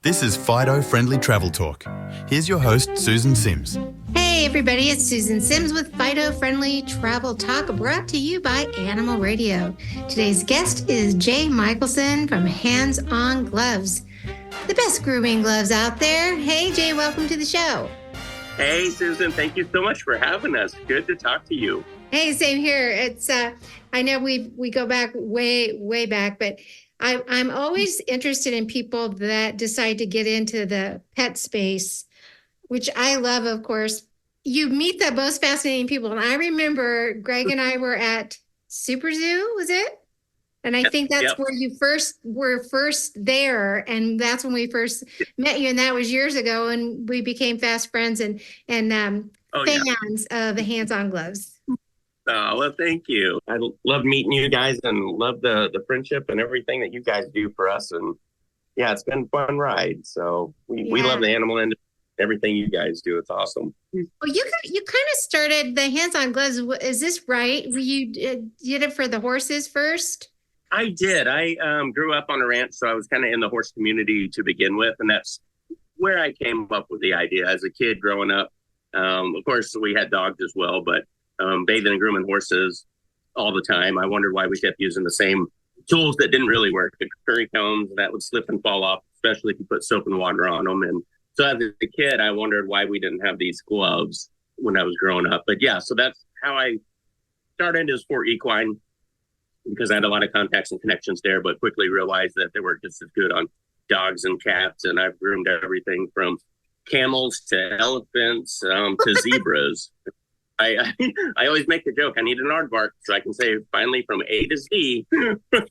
This is Fido Friendly Travel Talk. Here's your host, Susan Sims. Hey everybody, it's Susan Sims with Fido Friendly Travel Talk, brought to you by Animal Radio. Today's guest is Jay Michaelson from HandsOn Gloves, the best grooming gloves out there. Hey Jay, welcome to the show. Hey Susan, thank you so much for having us. Good to talk to you. Hey, same here. It's I know we go back way back, but I'm always interested in people that decide to get into the pet space, which I love, of course. You meet the most fascinating people. And I remember Greg and I were at Super Zoo, was it? And I think that's where you were first there. And that's when we first met you. And that was years ago. And we became fast friends and fans of the HandsOn Gloves. Oh, well, thank you. I love meeting you guys and love the friendship and everything that you guys do for us. And yeah, it's been a fun ride. So we love the animal industry, everything you guys do. It's awesome. Well, you kind of started the HandsOn Gloves. Is this right? You did it for the horses first? I did. I grew up on a ranch, so I was kind of in the horse community to begin with. And that's where I came up with the idea as a kid growing up. Of course, we had dogs as well, but bathing and grooming horses all the time. I wondered why we kept using the same tools that didn't really work. The curry combs that would slip and fall off, especially if you put soap and water on them. And so as a kid, I wondered why we didn't have these gloves when I was growing up. But yeah, so that's how I started as for equine, because I had a lot of contacts and connections there, but quickly realized that they were just as good on dogs and cats. And I've groomed everything from camels to elephants to zebras. I always make the joke, I need an aardvark so I can say finally from A to Z. But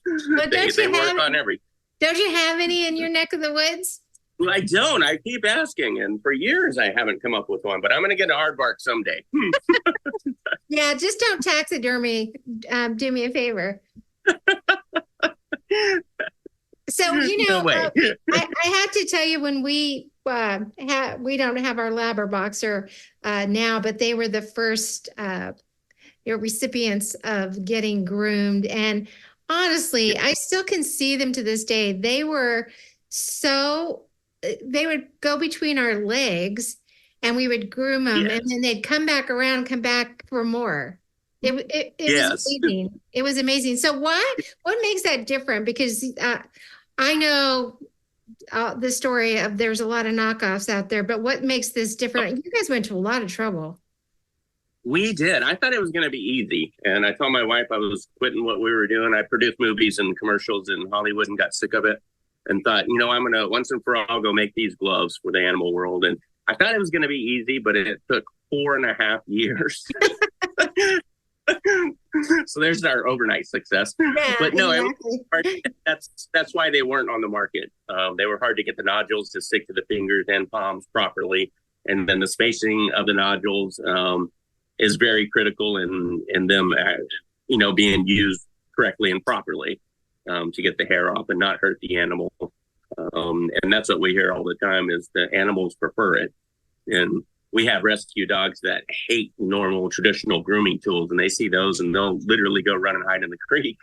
they work on everything. Don't you have any in your neck of the woods? Well, I don't. I keep asking, and for years I haven't come up with one, but I'm going to get an aardvark someday. Yeah, just don't taxidermy. Do me a favor. So, No way. I had to tell you when we don't have our Labber boxer now, but they were the first recipients of getting groomed. And honestly, I still can see them to this day. They would go between our legs and we would groom them, and then they'd come back for more. It was amazing. It was amazing. So what makes that different? Because I know the story of there's a lot of knockoffs out there, but what makes this different? You guys went to a lot of trouble. We did. I thought it was going to be easy. And I told my wife I was quitting what we were doing. I produced movies and commercials in Hollywood and got sick of it and thought, I'm going to once and for all go make these gloves for the animal world. And I thought it was going to be easy, but it took 4.5 years. So there's our overnight success. Yeah, but no, exactly. that's why they weren't on the market. They were hard to get the nodules to stick to the fingers and palms properly. And then the spacing of the nodules is very critical in them, being used correctly and properly to get the hair off and not hurt the animal. And that's what we hear all the time is the animals prefer it. And we have rescue dogs that hate normal traditional grooming tools, and they see those and they'll literally go run and hide in the creek.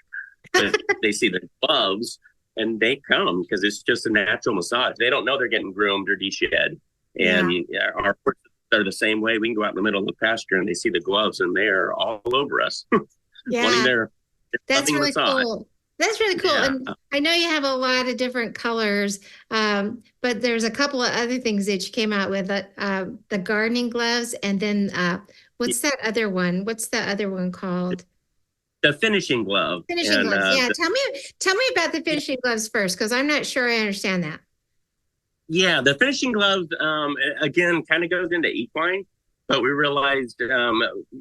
But they see the gloves and they come because it's just a natural massage. They don't know they're getting groomed or deshed. And our horses are the same way. We can go out in the middle of the pasture and they see the gloves and they're all over us. Yeah, that's really massage. cool. That's really cool. Yeah. And I know you have a lot of different colors, but there's a couple of other things that you came out with, the gardening gloves. And then what's that other one? What's the other one called? The finishing glove. Finishing gloves. Yeah. Tell me about the finishing gloves first, because I'm not sure I understand that. Yeah, the finishing gloves, again, kind of goes into equine. But we realized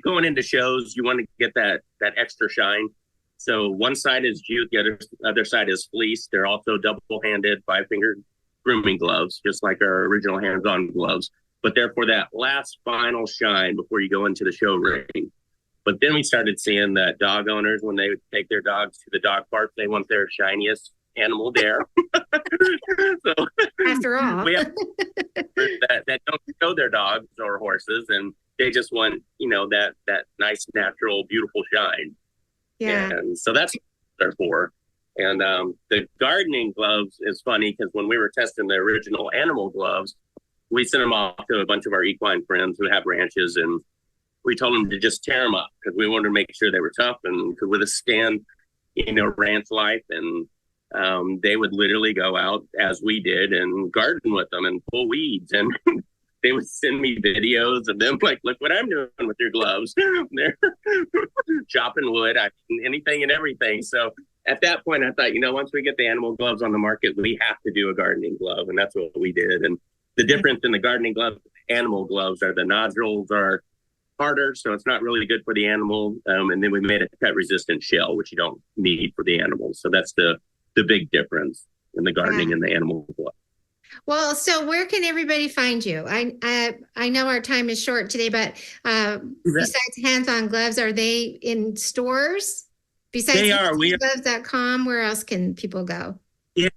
going into shows, you want to get that extra shine. So one side is jute, the other side is fleece. They're also double-handed, 5-fingered grooming gloves, just like our original HandsOn gloves. But they're for that last final shine before you go into the show ring. But then we started seeing that dog owners, when they would take their dogs to the dog park, they want their shiniest animal there. So after all, we have that don't show their dogs or horses, and they just want that nice, natural, beautiful shine. Yeah. And so that's what they're for. And the gardening gloves is funny because when we were testing the original animal gloves, we sent them off to a bunch of our equine friends who have ranches, and we told them to just tear them up because we wanted to make sure they were tough and could withstand, ranch life. And they would literally go out as we did and garden with them and pull weeds. And they would send me videos of them like, look what I'm doing with your gloves. They're chopping wood, anything and everything. So at that point, I thought, once we get the animal gloves on the market, we have to do a gardening glove. And that's what we did. And the difference in the gardening gloves and animal gloves are the nodules are harder, so it's not really good for the animal. And then we made a cut-resistant shell, which you don't need for the animals. So that's the big difference in the gardening and the animal glove. Well, so where can everybody find you? I know our time is short today, but besides HandsOn Gloves, are they in stores? Besides HandsOnGloves.com, where else can people go? Yeah,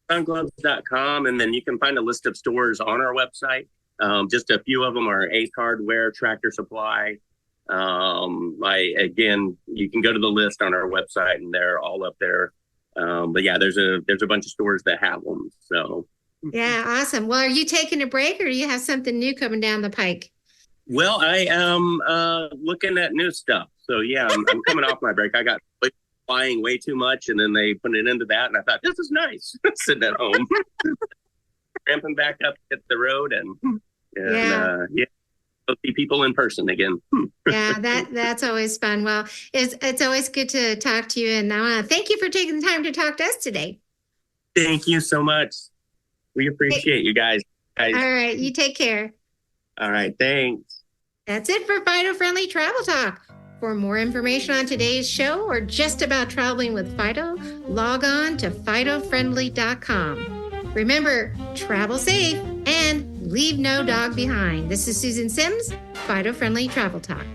HandsOnGloves.com, and then you can find a list of stores on our website. Just a few of them are Ace Hardware, Tractor Supply. Again, you can go to the list on our website, and they're all up there. But yeah, there's a bunch of stores that have them. So. Yeah, awesome. Well, are you taking a break, or do you have something new coming down the pike? Well, I am looking at new stuff. So yeah, I'm coming off my break. I got flying way too much, and then they put it into that, and I thought, this is nice. Sitting at home, ramping back up at the road, and see people in person again. Yeah, that's always fun. Well, it's always good to talk to you, and I want to thank you for taking the time to talk to us today. Thank you so much. We appreciate you guys. All right, you take care. All right, thanks. That's it for Fido Friendly Travel Talk. For more information on today's show or just about traveling with Fido, log on to FidoFriendly.com. Remember, travel safe and leave no dog behind. This is Susan Sims, Fido Friendly Travel Talk.